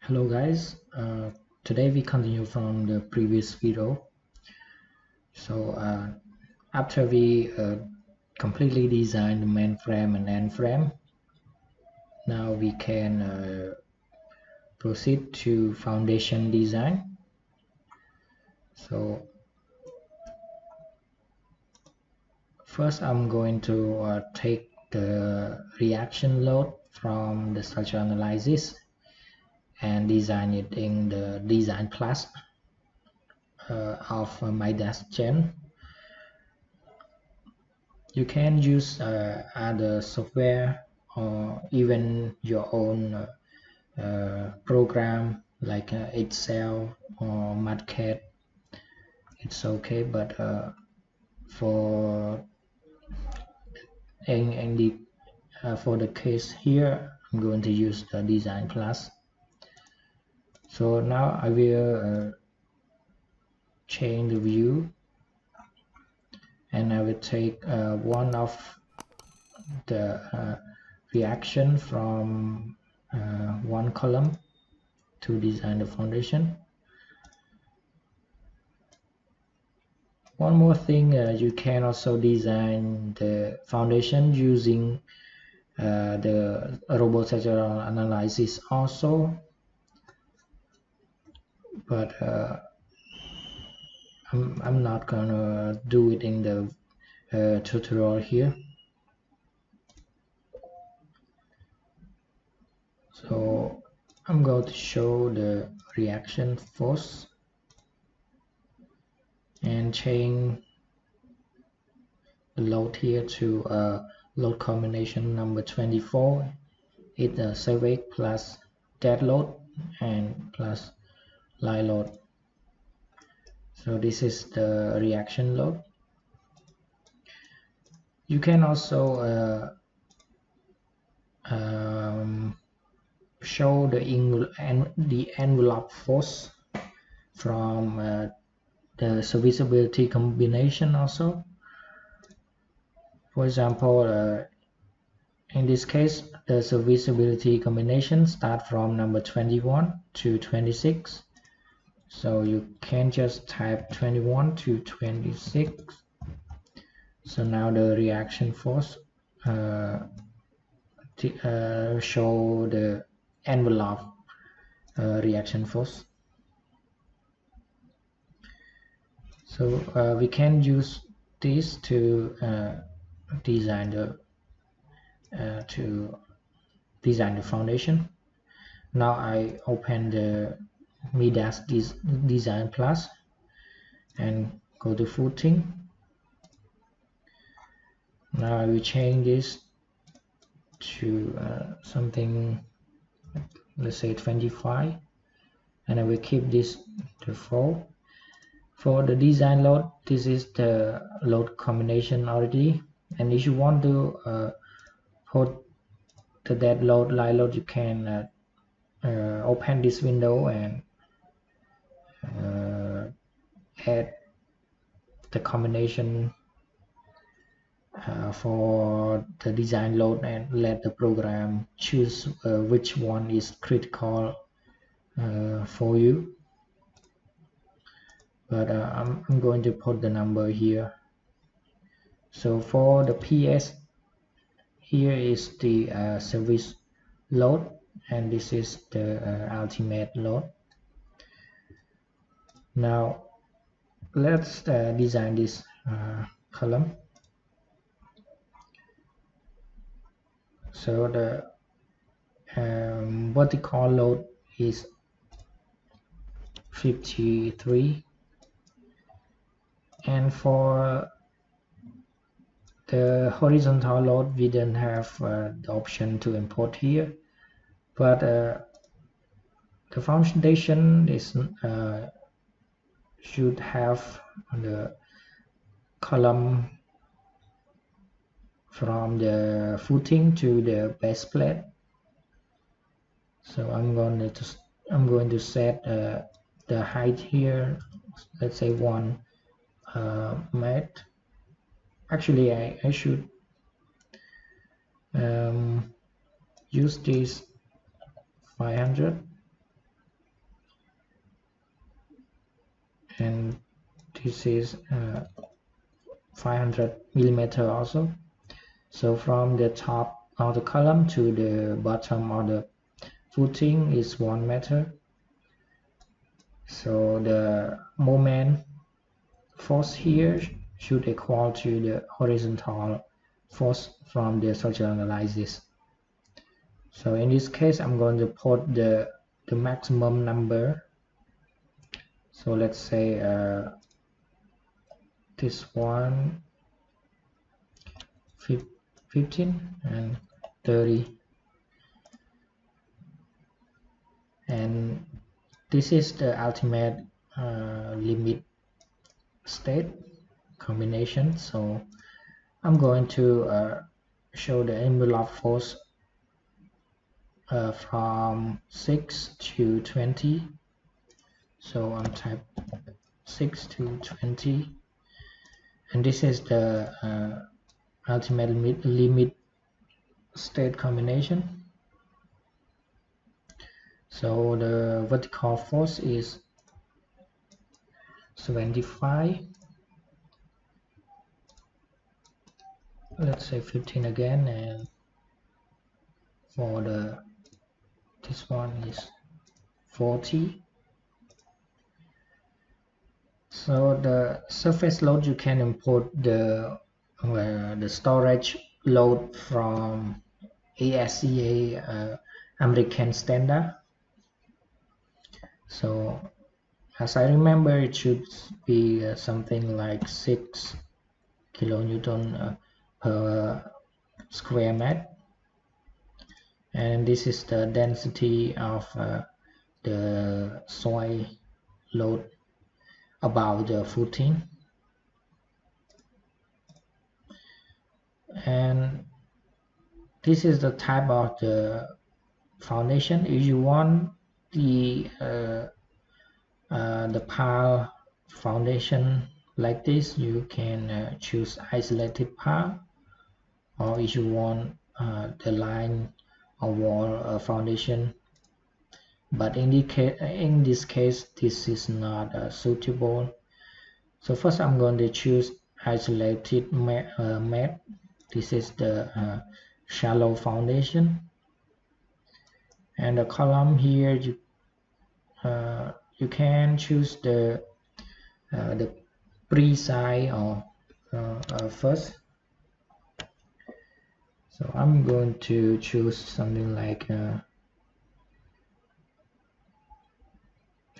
Hello guys, today we continue from the previous video. So after we completely designed the mainframe and end frame, now we can proceed to foundation design. So first I'm going to take the reaction load from the structural analysis and design it in the design class of my desk gen. You can use other software or even your own program like Excel or MATCAD. It's okay, but for for the case here, I'm going to use the design class. So now I will change the view, and I will take one of the reaction from one column to design the foundation. One more thing, you can also design the foundation using the robot structural analysis also, but I'm not gonna do it in the tutorial here. So I'm going to show the reaction force and change the load here to load combination number 24. It's a survey plus dead load and plus live load. So this is the reaction load. You can also show the envelope force from the serviceability combination also. For example, in this case, the serviceability combination start from number 21 to 26. So you can just type 21 to 26. So now the reaction force show the envelope reaction force. So we can use this to design the foundation. Now I open the Midas Design Plus and go to footing. Now I will change this to something, let's say 25, and I will keep this default. For the design load, this is the load combination already, and if you want to put the dead load, live load, you can open this window and add the combination for the design load and let the program choose which one is critical for you. But I'm going to put the number here. So for the PS, here is the service load, and this is the ultimate load. Now let's design this column. So the vertical load is 53, and for the horizontal load we don't have the option to import here, but the foundation is should have the column from the footing to the base plate. So I'm going to set the height here, let's say 1 mat. Actually I should use this 500 and this is 500 millimeter also. So from the top of the column to the bottom of the footing is 1 meter. So the moment force here should equal to the horizontal force from the structural analysis. So in this case, I'm going to put the maximum number. So let's say this one 15 and 30, and this is the ultimate limit state combination. So I'm going to show the envelope force from 6 to 20. So I'm type 6 to 20, and this is the ultimate limit state combination. So the vertical force is 75. Let's say 15 again, and for this one is 40. So the surface load, you can import the storage load from ASCA American standard. So as I remember, it should be something like 6 kilonewton per square meter, and this is the density of the soil load about the footing. And this is the type of the foundation. If you want the pile foundation like this, you can choose isolated pile, or if you want the line or wall foundation. But in this case, this is not suitable. So first I'm going to choose isolated mat. This is the shallow foundation, and the column here you can choose the pre-side or first. So I'm going to choose something like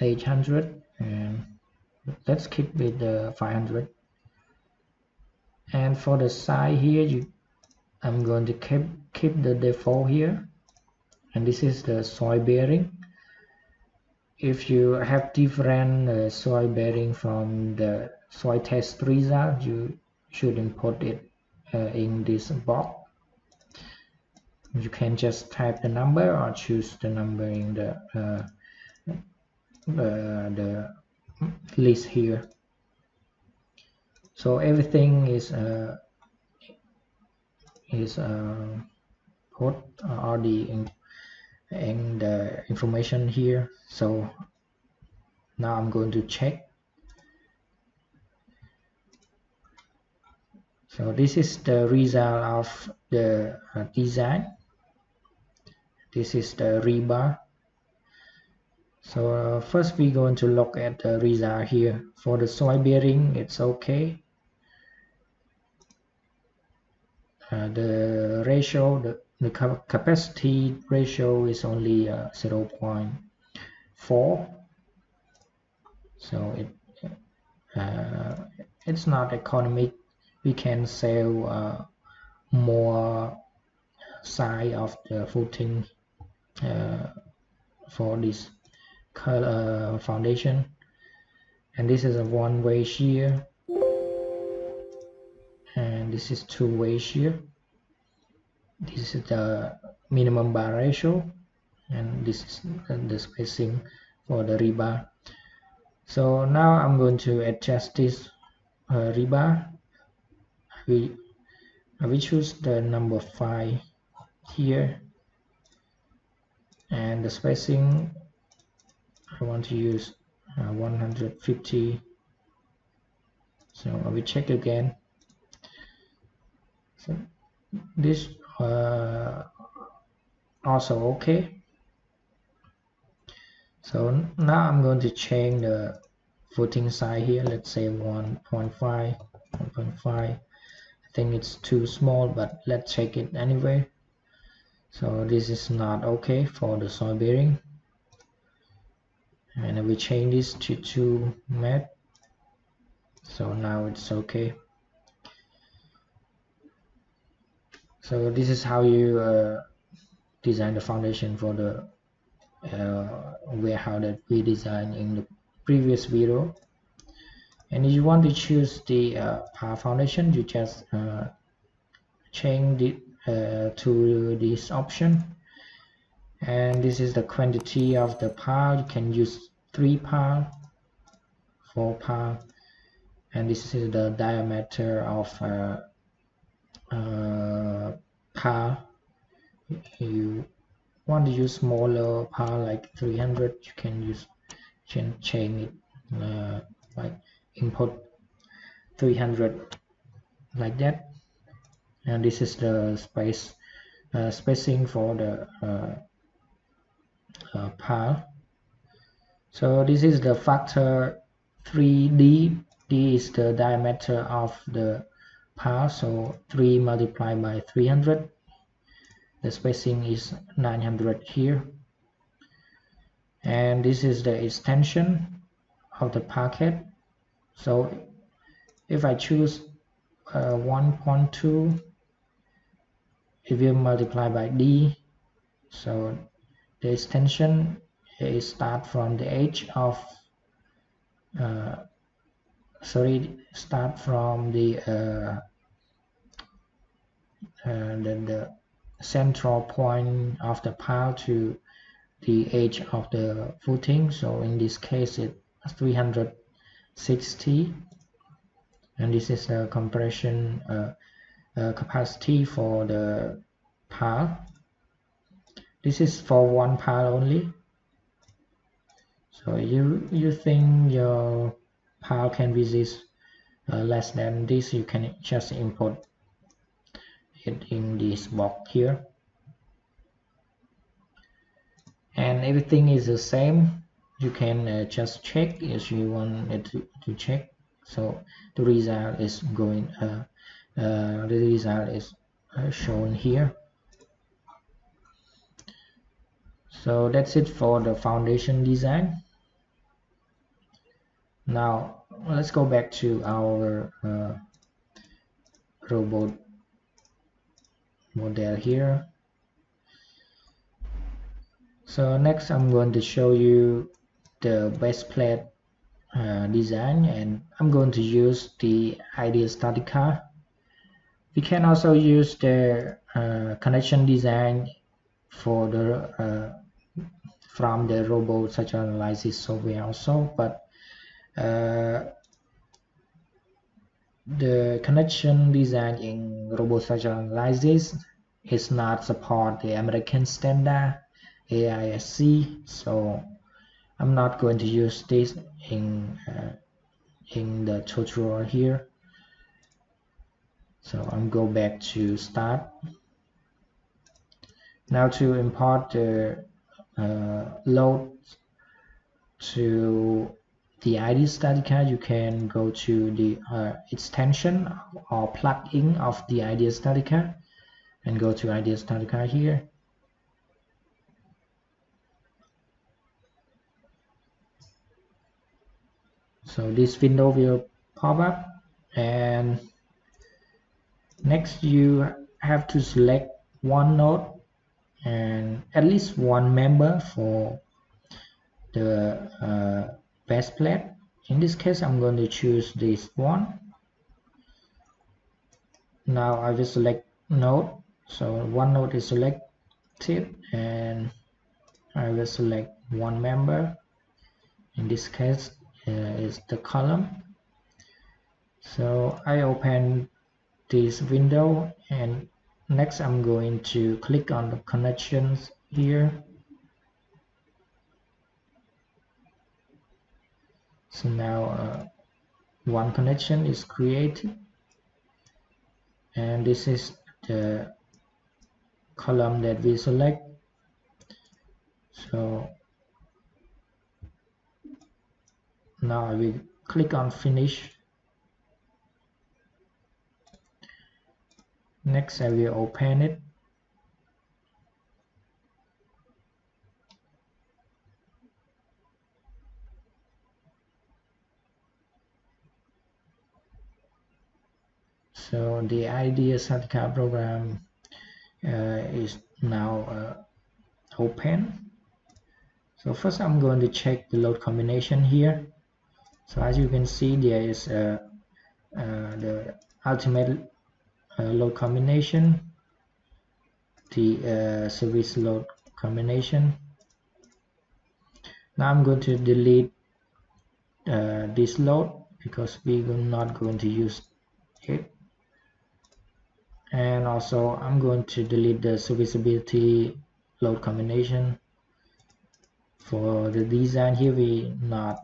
800, and let's keep with the 500. And for the side here, I'm going to keep the default here, and this is the soil bearing. If you have different soil bearing from the soil test result, you should import it in this box. You can just type the number or choose the number in the list here. So everything is put already in the information here. So now I'm going to check. So this is the result of the design. This is the rebar. So first we're going to look at the result here. For the soil bearing, it's okay. The ratio, the capacity ratio is only 0.4. So it's not economic. We can sell more side of the footing for this foundation. And this is a one-way shear, and this is two-way shear. This is the minimum bar ratio, and this is the spacing for the rebar. So now I'm going to adjust this rebar. I will choose the number 5 here, and the spacing I want to use 150 So I will check again. So this also okay. So now I'm going to change the footing size here. Let's say 1.5. I think it's too small, but let's check it anyway. So this is not okay for the soil bearing, and I will change this to 2 met. So now it's okay. So this is how you design the foundation for the warehouse that we designed in the previous video. And if you want to choose the power foundation, you just change it to this option, and this is the quantity of the power. You can use 3 power, 4 power, and this is the diameter of power. You want to use smaller power like 300, you can use change it like input 300 like that. And this is the spacing for the power. So this is the factor 3D. D is the diameter of the power, so 3 multiplied by 300. The spacing is 900 here. And this is the extension of the parquet. So if I choose 1.2, it will multiply by D. So the extension is start from the edge of start from the central point of the pile to the edge of the footing. So in this case it's 360, and this is the compression capacity for the pile. This is for one pile only. So you think your pile can resist less than this, you can just import it in this box here, and everything is the same. You can just check if you want it to check. So the result is shown here. So that's it for the foundation design. Now let's go back to our robot model here. So next I'm going to show you the base plate design, and I'm going to use the Idea Statica. We can also use the connection design for the from the robot structural analysis software also, but the connection design in robot structural analysis is not support the American standard AISC, so I'm not going to use this in the tutorial here. So I'm go back to start. Now to import the load to the Idea Statica, you can go to the extension or plugin of the Idea Statica and go to Idea Statica here. So this window will pop up, and next you have to select one node and at least one member for the base plate. In this case I'm going to choose this one. Now I will select node, so one node is selected, and I will select one member. In this case is the column. So I open this window, and next I'm going to click on the connections here. So now one connection is created, and this is the column that we select. So now I will click on finish. Next I will open it. So the IDEA program is now open. So first I'm going to check the load combination here. So as you can see, there is the ultimate load combination, the service load combination. Now I'm going to delete this load because we're not going to use it. And also I'm going to delete the serviceability load combination. For the design here, we're not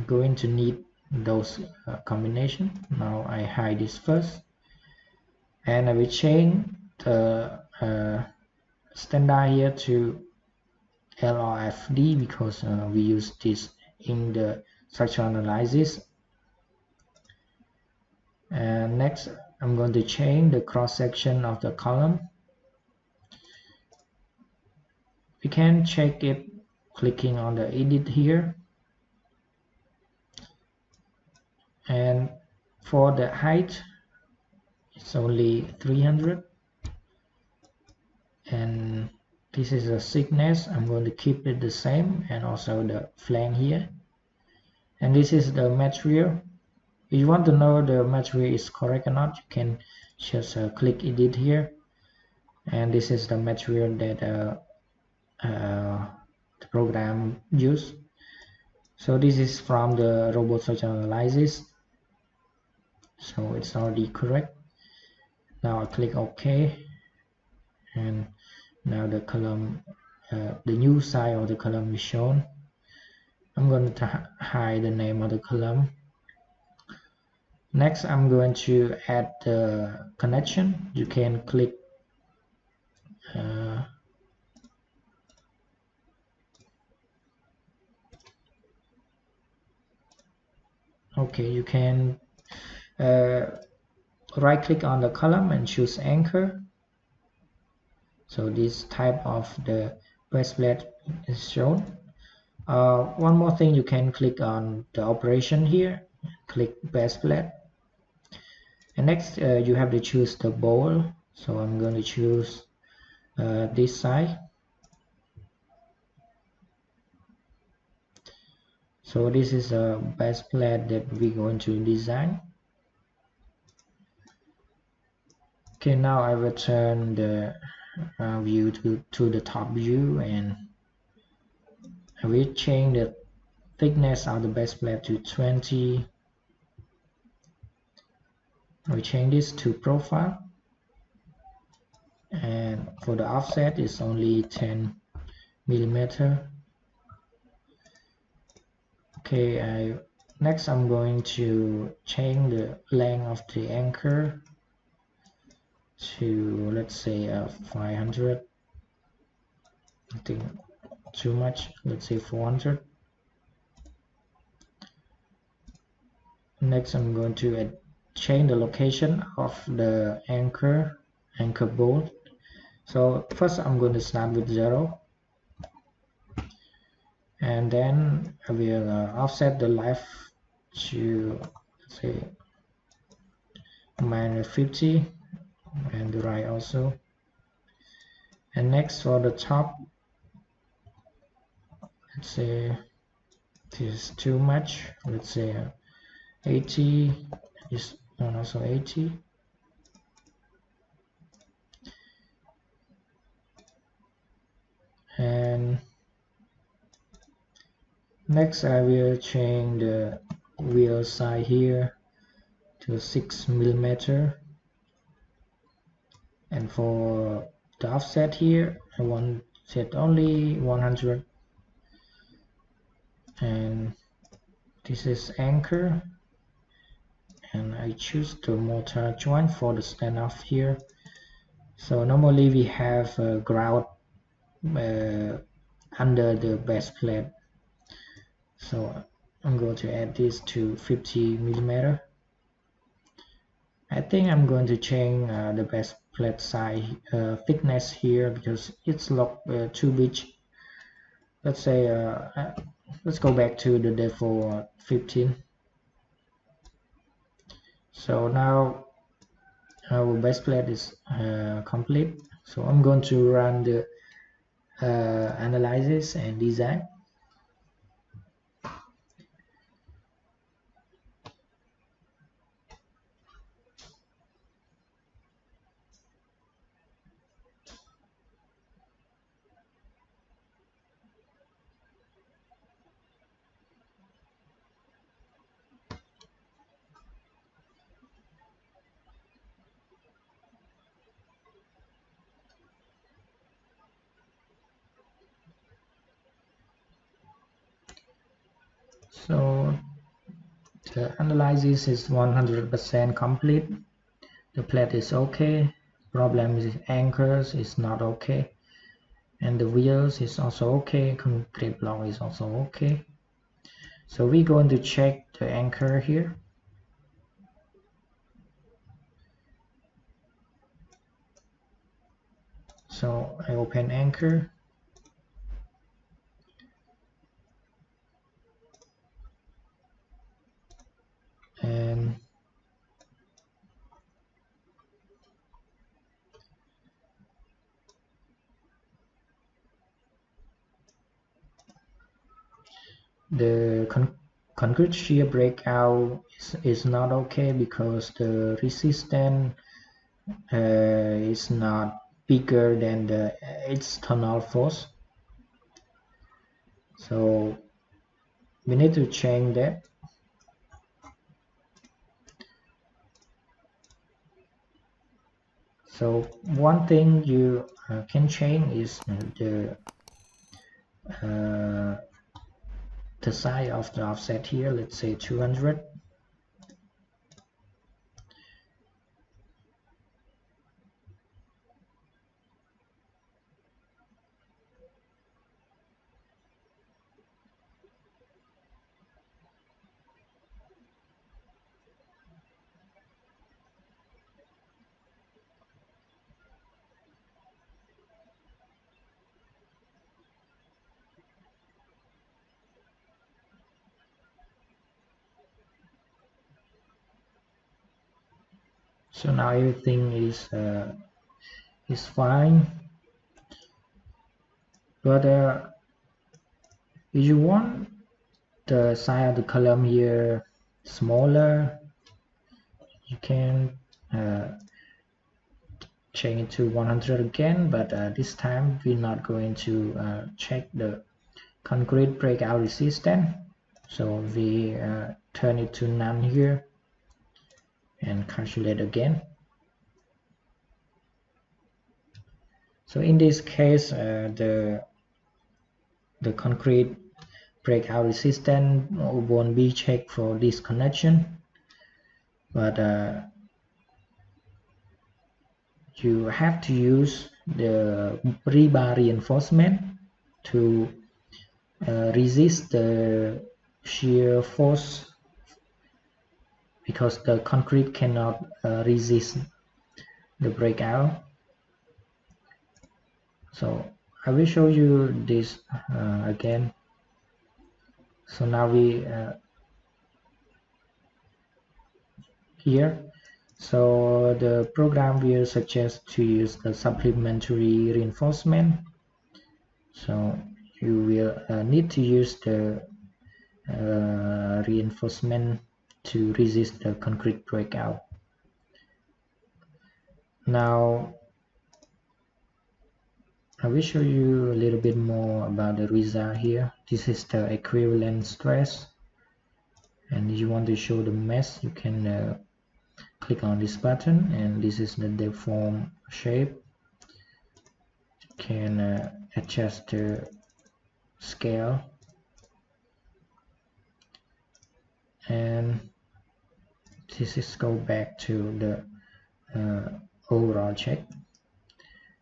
going to need those combination. Now I hide this first, and I will change the standard here to LRFD because we use this in the structural analysis. And next I'm going to change the cross section of the column. We can check it clicking on the edit here, and for the height it's only 300, and this is a thickness. I'm going to keep it the same, and also the flank here. And this is the material. If you want to know the material is correct or not, you can just click edit here, and this is the material that the program use. So this is from the robot structural analysis, so it's already correct. Now I click OK, and now the column, the new size of the column is shown. I'm going to hide the name of the column. Next I'm going to add the connection. You can click okay, you can right click on the column and choose anchor. So this type of the base plate is shown. One more thing, you can click on the operation here, click base plate, and next you have to choose the bowl. So I'm going to choose this side. So this is a base plate that we're going to design. Okay, now I will turn the view to the top view, and I will change the thickness of the base plate to 20. I will change this to profile, and for the offset it's only 10 millimeter. Okay, next I'm going to change the length of the anchor to, let's say 500. I think too much, let's say 400. Next I'm going to change the location of the anchor bolt. So first I'm going to start with 0, and then I will offset the left to, let's say, -50, and the right also. And next for the top, let's say this is too much, let's say 80, this one also 80. And next I will change the wheel size here to 6 millimeter, and for the offset here I want set only 100. And this is anchor, and I choose the mortar joint for the standoff here. So normally we have a grout under the base plate, so I'm going to add this to 50 millimeter. I think I'm going to change the base plate size thickness here because it's too big. Let's say let's go back to the default 15. So now our base plate is complete, so I'm going to run the analysis and design. So the analysis is 100% complete. The plate is okay. Problem is anchors is not okay, and the wheels is also okay. Concrete block is also okay. So we're going to check the anchor here. So I open anchor, and the concrete shear breakout is not okay because the resistance is not bigger than the external force. So we need to change that. So one thing you can change is the size of the offset here. Let's say 200. So now everything is fine, but if you want the size of the column here smaller, you can change it to 100 again, but this time we're not going to check the concrete breakout resistance, so we turn it to none here and calculate again. So in this case the concrete breakout resistance won't be checked for this connection, but you have to use the rebar reinforcement to resist the shear force, because the concrete cannot resist the breakout. So I will show you this again. So now we here, so the program will suggest to use the supplementary reinforcement. So you will need to use the reinforcement to resist the concrete breakout. Now I will show you a little bit more about the result here. This is the equivalent stress, and if you want to show the mesh, you can click on this button, and this is the deform shape. You can adjust the scale, and this is go back to the overall check.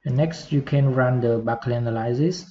And next you can run the backlink analysis.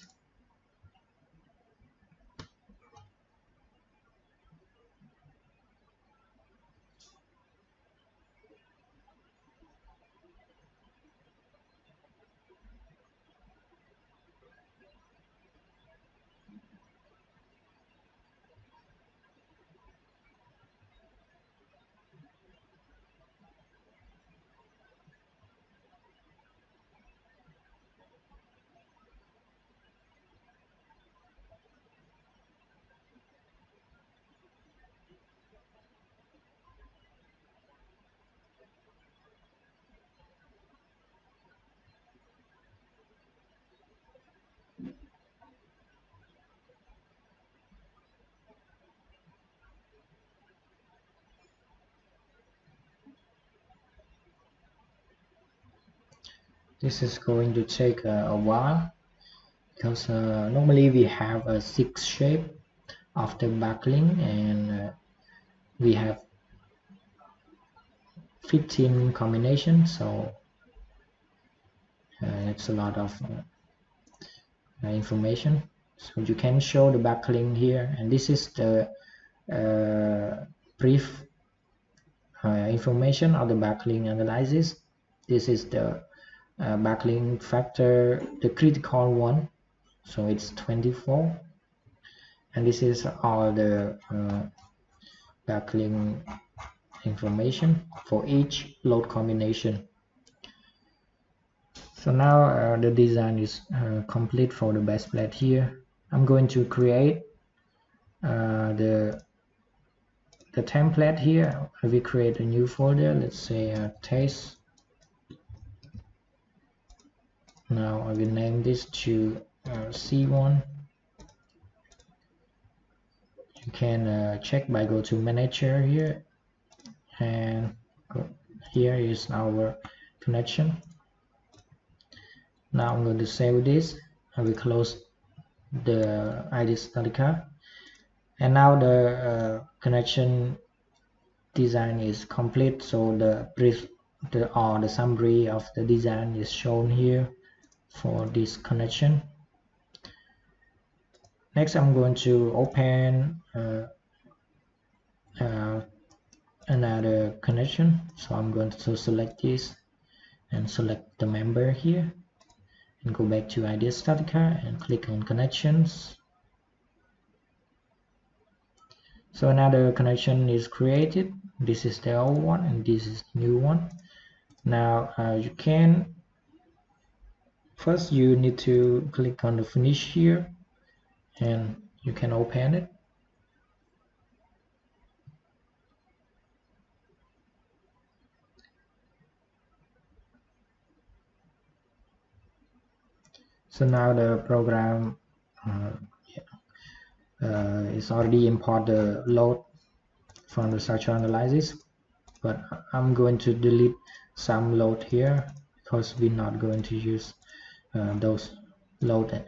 This is going to take a while because normally we have a 6 shape after backlink, and we have 15 combinations, so it's a lot of information. So you can show the backlink here, and this is the brief information of the backlink analysis. This is the backlink factor, the critical one, so it's 24, and this is all the backlink information for each load combination. So now the design is complete for the base plate here. I'm going to create the template here. We create a new folder, let's say test. Now I will name this to C1. You can check by go to manager here, and here is our connection. Now I'm going to save this. I will close the ID Statica, and now the connection design is complete. So the brief, the summary of the design is shown here for this connection. Next, I'm going to open another connection. So I'm going to select this and select the member here, and go back to ID Statica and click on connections. So another connection is created. This is the old one and this is the new one. Now you can first, you need to click on the finish here, and you can open it. So now the program is already import the load from the structural analysis, but I'm going to delete some load here because we're not going to use those load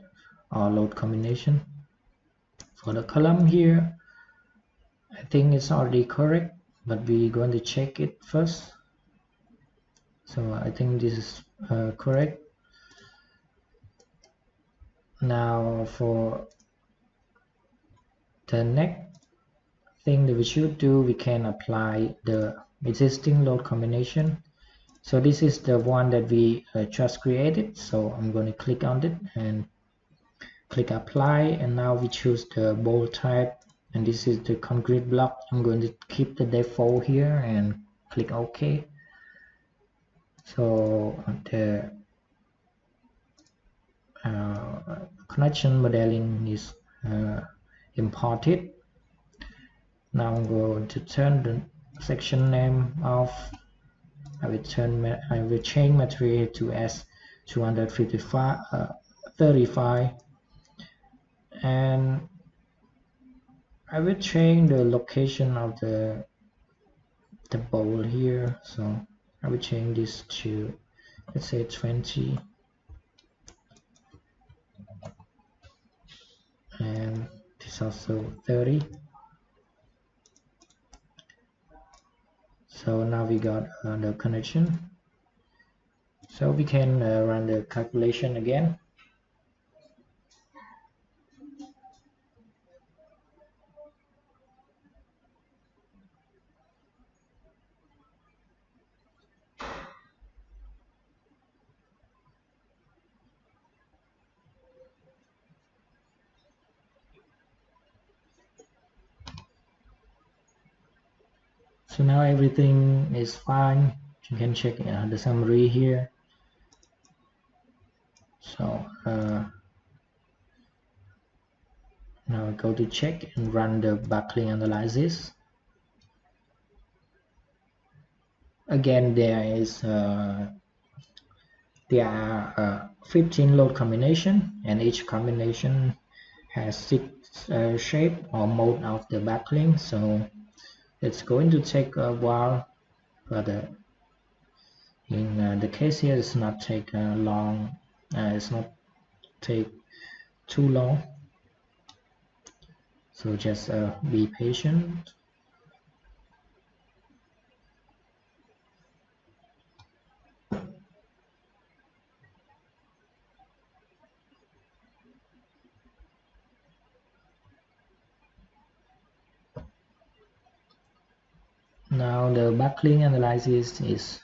or load combination. For the column here, I think it's already correct, but we're going to check it first. So I think this is correct. Now for the next thing that we should do, we can apply the existing load combination. So this is the one that we just created, so I'm going to click on it and click apply, and now we choose the bolt type, and this is the concrete block. I'm going to keep the default here and click OK. So the connection modeling is imported. Now I'm going to turn the section name off. I will change material to S235, and I will change the location of the bowl here. So I will change this to, let's say, 20, and this also 30. So now we got the connection, so we can run the calculation again. So now everything is fine. You can check the summary here. So now go to check and run the backlink analysis. Again, there are 15 load combination, and each combination has 6 shape or mode of the backlink. So it's going to take a while, but in the case here, it's not take long. It's not take too long. So just be patient. Now the backlink analysis is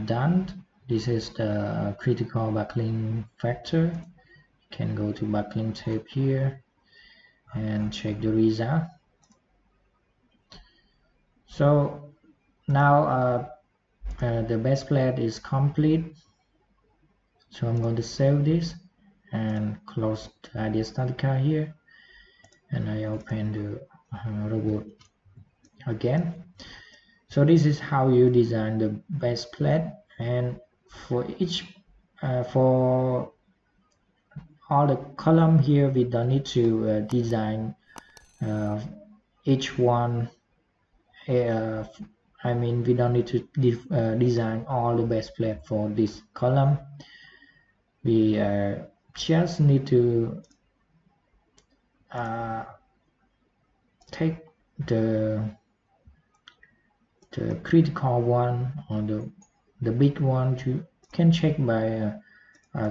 done. This is the critical backlink factor. You can go to backlink tab here and check the result. So now the base plate is complete. So I'm going to save this and close the idea statica here, and I open the robot again. So this is how you design the base plate, and for each for all the column here, we don't need to design each one. I mean, we don't need to design all the base plate for this column. We just need to take the critical one or the big one. You can check by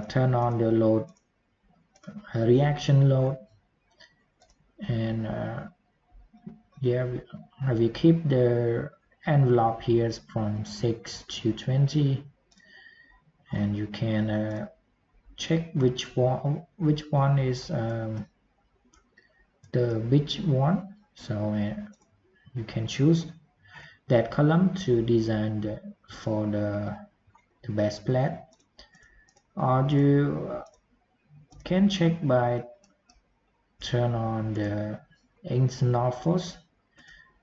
turn on the load reaction load, and yeah, we keep the envelope here from 6 to 20, and you can check which one is the big one. So you can choose that column to design for the base plate, or you can check by turn on the external force.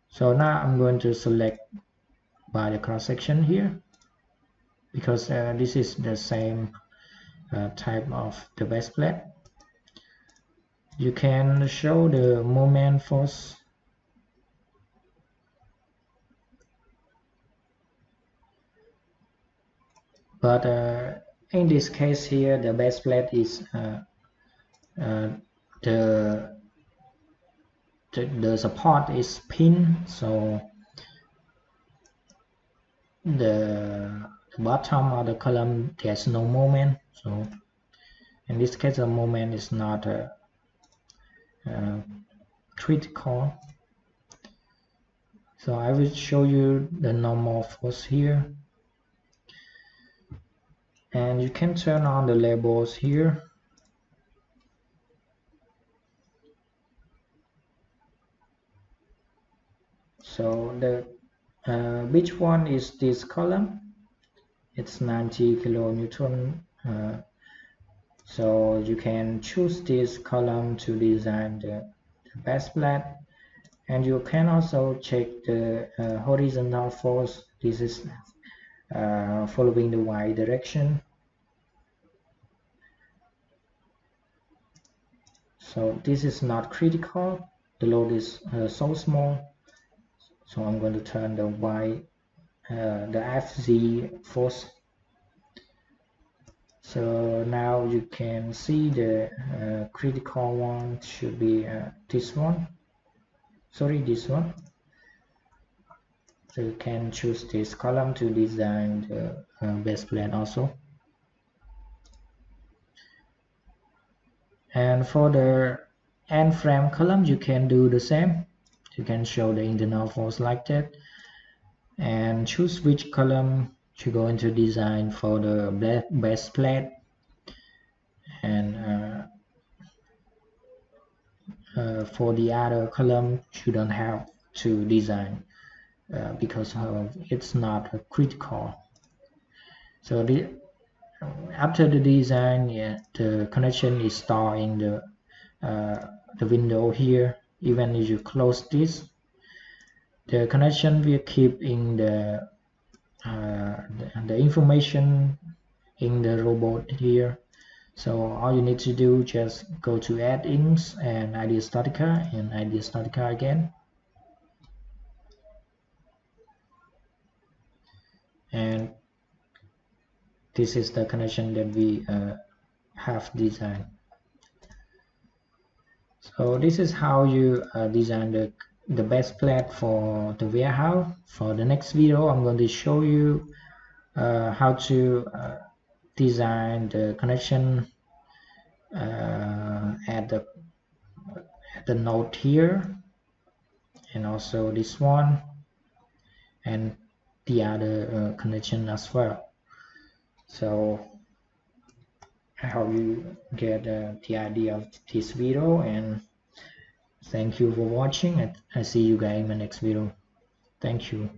So now I'm going to select by the cross section here, because this is the same type of the base plate. You can show the moment force, but in this case here, the base plate is the support is pinned, so the bottom of the column there's no moment. So in this case, the moment is not critical. So I will show you the normal force here, and you can turn on the labels here. So the which one is this column? It's 90 kilonewton. So you can choose this column to design the base plate, and you can also check the horizontal force. This is following the y direction. So this is not critical. The load is so small. So I'm going to turn the y, the FZ force. So now you can see the critical one should be this one. Sorry, this one. So you can choose this column to design the base plate also. And for the end frame column, you can do the same. You can show the internal force like that, and choose which column you're going to design for the base plate. And for the other column, you don't have to design because it's not critical. So after the design, yeah, the connection is stored in the window here. Even if you close this, the connection will keep in the information in the robot here. So all you need to do, just go to add-ins and ID Statica and ID Statica again, and this is the connection that we have designed. So this is how you design the base plate for the warehouse. For the next video, I'm going to show you how to design the connection at the node here, and also this one, and the other connection as well. So I hope you get the idea of this video, and thank you for watching. I see you guys in my next video. Thank you.